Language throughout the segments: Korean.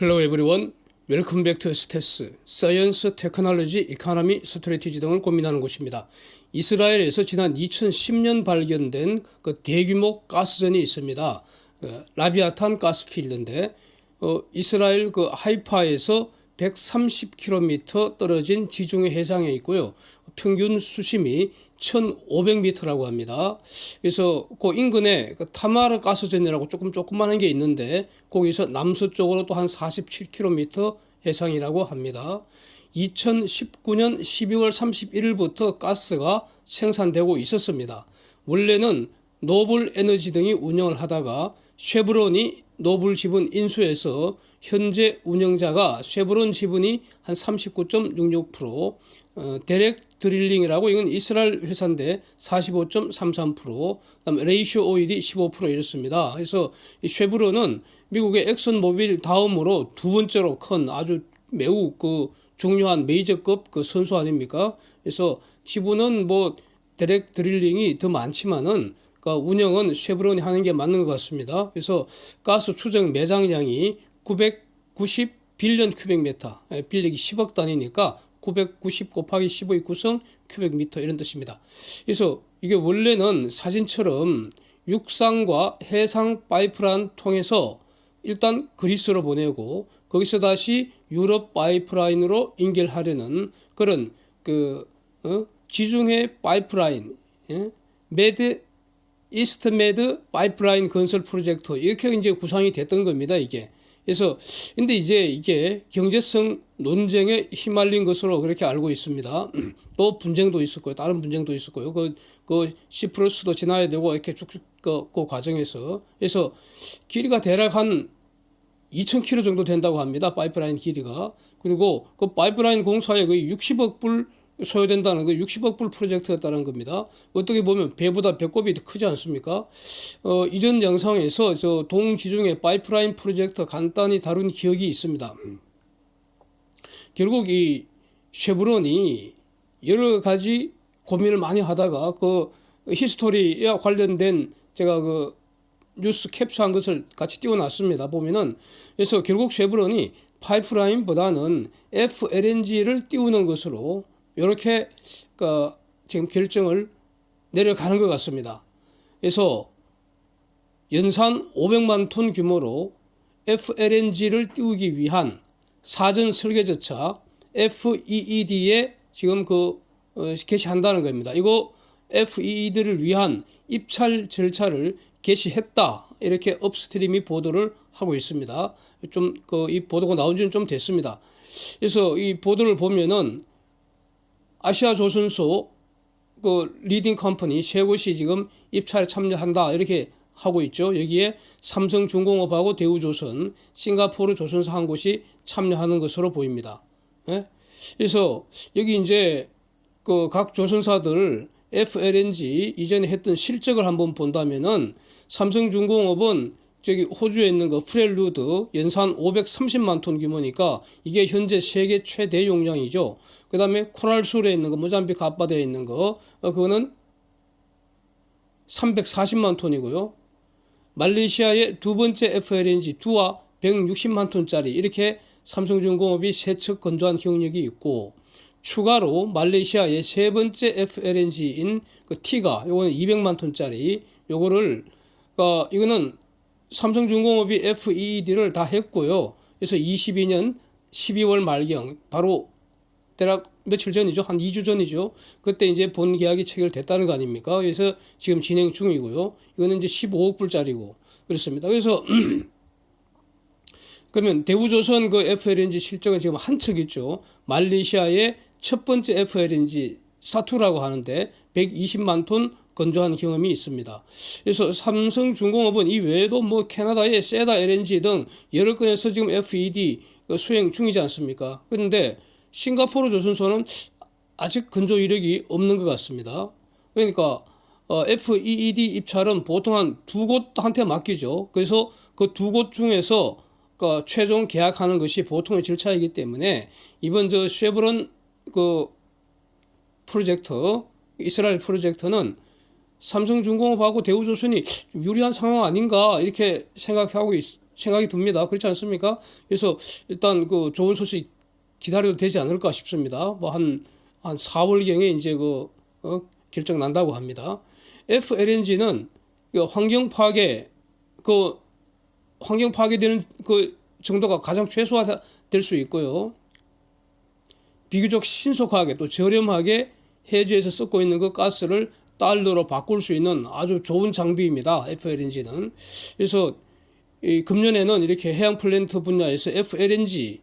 Hello everyone. Welcome back to STES, Science, Technology, Economy, Strategy 등을 고민하는 곳입니다. 이스라엘에서 지난 2010년 발견된 그 대규모 가스전이 있습니다. 라비아탄 가스필드인데 이스라엘 그 하이파에서 130km 떨어진 지중해 해상에 있고요. 평균 수심이 1,500m라고 합니다. 그래서 그 인근에 그 타마르 가스전이라고 조그만한 게 있는데 거기서 남서쪽으로 또 한 47km 해상이라고 합니다. 2019년 12월 31일부터 가스가 생산되고 있었습니다. 원래는 노블 에너지 등이 운영을 하다가 쉐브론이 노블 지분 인수해서 현재 운영자가 쉐브론 지분이 한 39.66%, 데렉 드릴링이라고 이건 이스라엘 회사인데 45.33%, 그다음에 레이쇼 오일이 15% 이렇습니다. 그래서 이 쉐브론은 미국의 엑슨 모빌 다음으로 두 번째로 큰 아주 매우 그 중요한 메이저급 그 선수 아닙니까? 그래서 지분은 뭐 데렉 드릴링이 더 많지만은 그러니까 운영은 쉐브론이 하는 게 맞는 것 같습니다. 그래서 가스 추정 매장량이 990 빌리언 큐빅미터, 빌력이 10억 단위니까 990 곱하기 15의 구성 큐빅미터 이런 뜻입니다. 그래서 이게 원래는 사진처럼 육상과 해상 파이프라인 통해서 일단 그리스로 보내고 거기서 다시 유럽 파이프라인으로 연결하려는 그런 지중해 파이프라인, 이스트메드 파이프라인 건설 프로젝트 이렇게 이제 구상이 됐던 겁니다. 이게. 그래서 근데 이제 이게 경제성 논쟁에 휘말린 것으로 그렇게 알고 있습니다. 또 분쟁도 있었고요. 다른 분쟁도 있었고요. 그 시프러스도 지나야 되고 이렇게 쭉쭉 그 과정에서 그래서 길이가 대략 한 2,000km 정도 된다고 합니다. 파이프라인 길이가. 그리고 그 파이프라인 공사에 거의 60억 불 소요된다는 그 60억 불 프로젝트였다는 겁니다. 어떻게 보면 배보다 배꼽이 더 크지 않습니까? 이전 영상에서 저 동지중해 파이프라인 프로젝트 간단히 다룬 기억이 있습니다. 결국 이 쉐브론이 여러 가지 고민을 많이 하다가 그 히스토리와 관련된 제가 그 뉴스 캡처한 것을 같이 띄워놨습니다. 보면은 그래서 결국 쉐브론이 파이프라인보다는 FLNG를 띄우는 것으로 이렇게 지금 결정을 내려가는 것 같습니다. 그래서 연산 500만 톤 규모로 FLNG를 띄우기 위한 사전 설계조차 FEED에 지금 개시한다는 겁니다. 이거 FEED를 위한 입찰 절차를 개시했다. 이렇게 업스트림이 보도를 하고 있습니다. 이 보도가 나온 지는 좀 됐습니다. 그래서 이 보도를 보면은 아시아 조선소 리딩 컴퍼니 세 곳이 지금 입찰에 참여한다 이렇게 하고 있죠. 여기에 삼성중공업하고 대우조선, 싱가포르 조선사 한 곳이 참여하는 것으로 보입니다. 그래서 여기 이제 각 조선사들 FLNG 이전에 했던 실적을 한번 본다면은 삼성중공업은 저기 호주에 있는 프렐루드 연산 530만 톤 규모니까 이게 현재 세계 최대 용량이죠. 그 다음에 코랄술에 있는 모잠비크 앞바다에 있는 그거는 340만 톤이고요. 말레이시아의 두 번째 FLNG 두와 160만 톤짜리 이렇게 삼성중공업이 세척 건조한 경력이 있고 추가로 말레이시아의 세 번째 FLNG인 티가 요거는 200만 톤짜리 요거를 이거는 삼성중공업이 FEED를 다 했고요. 그래서 22년 12월 말경 바로 대략 며칠 전이죠. 한 2주 전이죠. 그때 이제 본 계약이 체결됐다는 거 아닙니까? 그래서 지금 진행 중이고요. 이거는 이제 15억 불짜리고 그렇습니다. 그래서 그러면 대우조선 FLNG 실적은 지금 한 척 있죠. 말레이시아의 첫 번째 FLNG 사투라고 하는데 120만 톤 건조한 경험이 있습니다. 그래서 삼성중공업은 이 외에도 캐나다의 세다 LNG 등 여러 건에서 지금 FED 수행 중이지 않습니까? 그런데 싱가포르 조선소는 아직 건조 이력이 없는 것 같습니다. 그러니까 FEED 입찰은 보통 한 두 곳한테 맡기죠. 그래서 그 두 곳 중에서 최종 계약하는 것이 보통의 절차이기 때문에 이번 쉐브론 프로젝트 이스라엘 프로젝트는 삼성중공업하고 대우조선이 유리한 상황 아닌가 이렇게 생각하고 생각이 듭니다. 그렇지 않습니까? 그래서 일단 그 좋은 소식 기다려도 되지 않을까 싶습니다. 뭐 한 4월경에 이제 결정 난다고 합니다. FLNG는 환경 파괴되는 그 정도가 가장 최소화될 수 있고요. 비교적 신속하게 또 저렴하게 해저에서 썩고 있는 그 가스를 달러로 바꿀 수 있는 아주 좋은 장비입니다. FLNG는. 그래서 이 금년에는 이렇게 해양 플랜트 분야에서 FLNG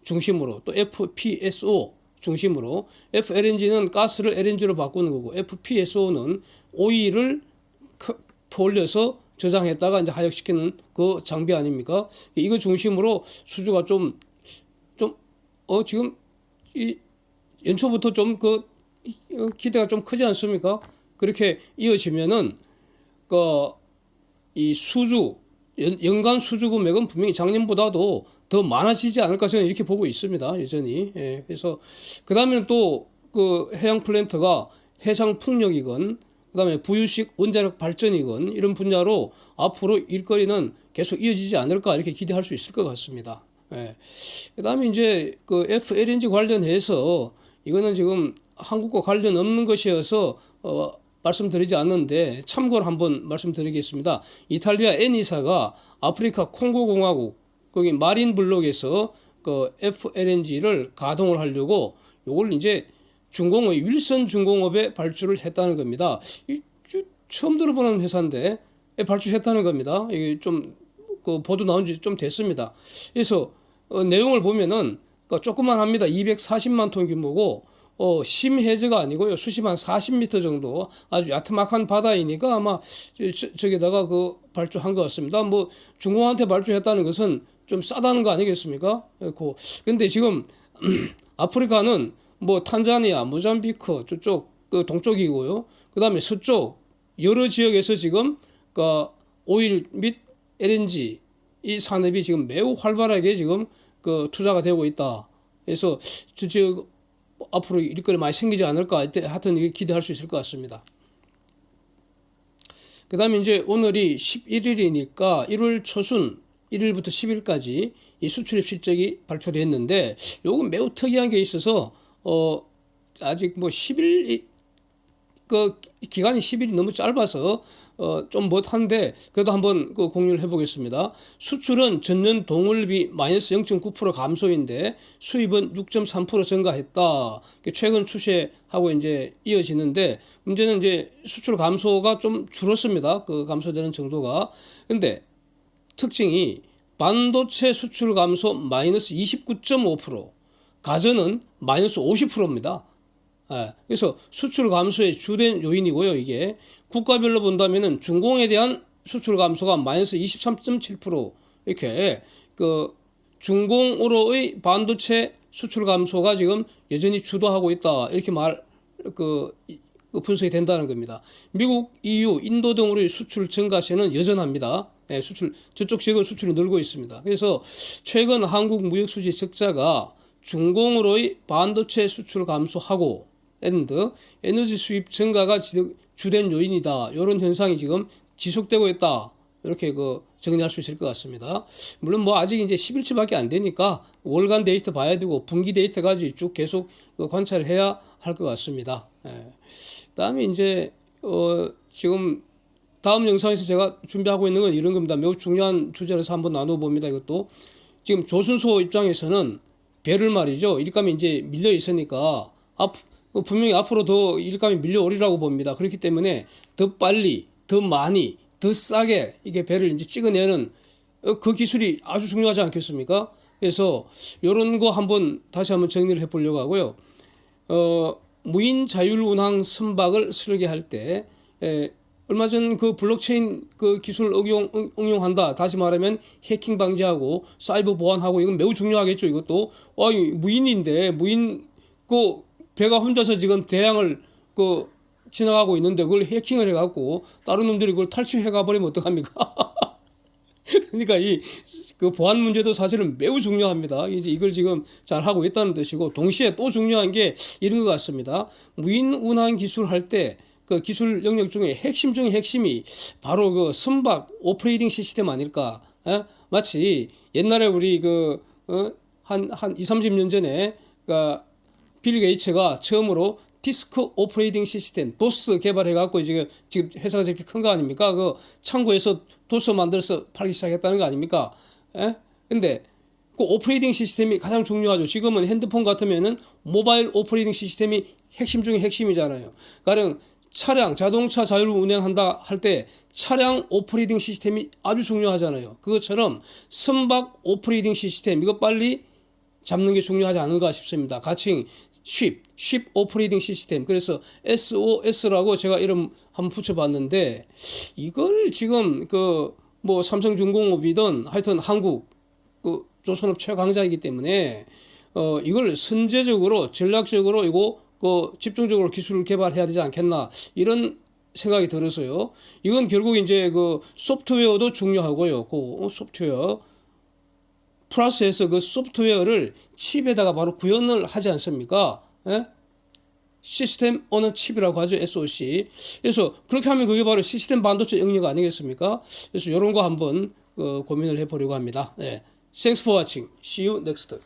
중심으로 또 FPSO 중심으로 FLNG는 가스를 LNG로 바꾸는 거고 FPSO는 오일을 올려서 저장했다가 이제 하역시키는 그 장비 아닙니까? 이거 중심으로 수주가 지금 이 연초부터 기대가 좀 크지 않습니까? 그렇게 이어지면은 이 연간 수주 금액은 분명히 작년보다도 더 많아지지 않을까 저는 이렇게 보고 있습니다. 여전히. 예, 그래서 그 다음에는 또 그 해양 플랜트가 해상 풍력이건 그다음에 부유식 원자력 발전이건 이런 분야로 앞으로 일거리는 계속 이어지지 않을까 이렇게 기대할 수 있을 것 같습니다. 예. 그다음에 이제 그 FLNG 관련해서 이거는 지금 한국과 관련 없는 것이어서 말씀드리지 않는데 참고로 한번 말씀드리겠습니다. 이탈리아 에니사가 아프리카 콩고 공화국 거기 마린 블록에서 그 FLNG를 가동을 하려고 요걸 이제 윌슨 중공업에 발주를 했다는 겁니다. 처음 들어보는 회사인데 발주했다는 겁니다. 이게 그 보도 나온 지 좀 됐습니다. 그래서 내용을 보면은 조그만 합니다. 240만 톤 규모고 심해저가 아니고요. 수심 한 40m 정도 아주 야트막한 바다이니까 아마 저기다가 발주한 것 같습니다. 뭐 중공한테 발주했다는 것은 좀 싸다는 거 아니겠습니까? 근데 지금 아프리카는 뭐 탄자니아, 모잠비크 저쪽 동쪽이고요. 그다음에 서쪽 여러 지역에서 지금 오일 및 LNG 이 산업이 지금 매우 활발하게 지금 투자가 되고 있다. 그래서 앞으로 일거리 많이 생기지 않을까 하여튼 이렇게 기대할 수 있을 것 같습니다. 그다음에 이제 오늘이 11일이니까 1월 초순 1일부터 10일까지 이 수출입 실적이 발표됐는데 요건 매우 특이한 게 있어서 아직 뭐 10일 기간이 10일이 너무 짧아서 좀 못한데 그래도 한번 공유를 해보겠습니다. 수출은 전년 동월비 마이너스 0.9% 감소인데 수입은 6.3% 증가했다. 최근 추세하고 이제 이어지는데 문제는 이제 수출 감소가 좀 줄었습니다. 그 감소되는 정도가. 근데 특징이 반도체 수출 감소 마이너스 29.5%, 가전은 마이너스 50%입니다. 그래서 수출 감소의 주된 요인이고요. 이게 국가별로 본다면은 중공에 대한 수출 감소가 마이너스 23.7% 이렇게 중공으로의 반도체 수출 감소가 지금 여전히 주도하고 있다. 이렇게 분석이 된다는 겁니다. 미국, EU, 인도 등으로의 수출 증가세는 여전합니다. 저쪽 지역은 수출이 늘고 있습니다. 그래서 최근 한국 무역 수지 적자가 중공으로의 반도체 수출 감소하고 에너지 수입 증가가 주된 요인이다. 이런 현상이 지금 지속되고 있다. 이렇게 정리할 수 있을 것 같습니다. 물론 뭐 아직 이제 10일치밖에 안 되니까 월간 데이터 봐야 되고 분기 데이터까지 쭉 계속 관찰을 해야 할 것 같습니다. 그다음에 이제 지금 다음 영상에서 제가 준비하고 있는 건 이런 겁니다. 매우 중요한 주제라서 한번 나눠봅니다. 이것도 지금 조선소 입장에서는 배를 말이죠. 일감이 이제 밀려 있으니까 분명히 앞으로 더 일감이 밀려오리라고 봅니다. 그렇기 때문에 더 빨리, 더 많이, 더 싸게 이게 배를 이제 찍어내는 그 기술이 아주 중요하지 않겠습니까? 그래서 이런 거 다시 한번 정리를 해보려고 하고요. 무인 자율운항 선박을 설계할 때 얼마 전 블록체인 기술 응용한다. 다시 말하면 해킹 방지하고 사이버 보안하고 이건 매우 중요하겠죠. 이것도 무인인데 배가 혼자서 지금 대양을 지나가고 있는데 그걸 해킹을 해갖고 다른 놈들이 그걸 탈취해가 버리면 어떡합니까? 그러니까 보안 문제도 사실은 매우 중요합니다. 이걸 지금 잘 하고 있다는 뜻이고 동시에 또 중요한 게 이런 것 같습니다. 무인 운항 기술 할 때 기술 영역 중에 핵심 중에 핵심이 바로 선박 오퍼레이팅 시스템 아닐까? 마치 옛날에 우리 한 2, 30년 전에 빌 게이츠가 처음으로 디스크 오퍼레이팅 시스템 도스 개발해 갖고 지금 회사가 저렇게 큰 거 아닙니까? 그 창고에서 도스 만들어서 팔기 시작했다는 거 아닙니까? 예? 근데 그 오퍼레이팅 시스템이 가장 중요하죠. 지금은 핸드폰 같으면은 모바일 오퍼레이팅 시스템이 핵심 중에 핵심이잖아요. 가령 차량, 자동차 자율 운행한다 할 때 차량 오퍼레이팅 시스템이 아주 중요하잖아요. 그것처럼 선박 오퍼레이팅 시스템 이거 빨리 잡는 게 중요하지 않은가 싶습니다. 가칭 쉽 오퍼레이팅 시스템. 그래서 SOS라고 제가 이름 한번 붙여봤는데 이걸 지금 뭐 삼성중공업이든 하여튼 한국 조선업 최강자이기 때문에 이걸 선제적으로 전략적으로 이거 집중적으로 기술을 개발해야 되지 않겠나 이런 생각이 들어서요. 이건 결국 이제 소프트웨어도 중요하고요. 소프트웨어 플러스해서 소프트웨어를 칩에다가 바로 구현을 하지 않습니까? 예? 시스템 오너 칩이라고 하죠. SoC. 그래서 그렇게 하면 그게 바로 시스템 반도체 영역 아니겠습니까? 그래서 이런 거 한번 고민을 해보려고 합니다. 예. Thanks for watching. See you next time.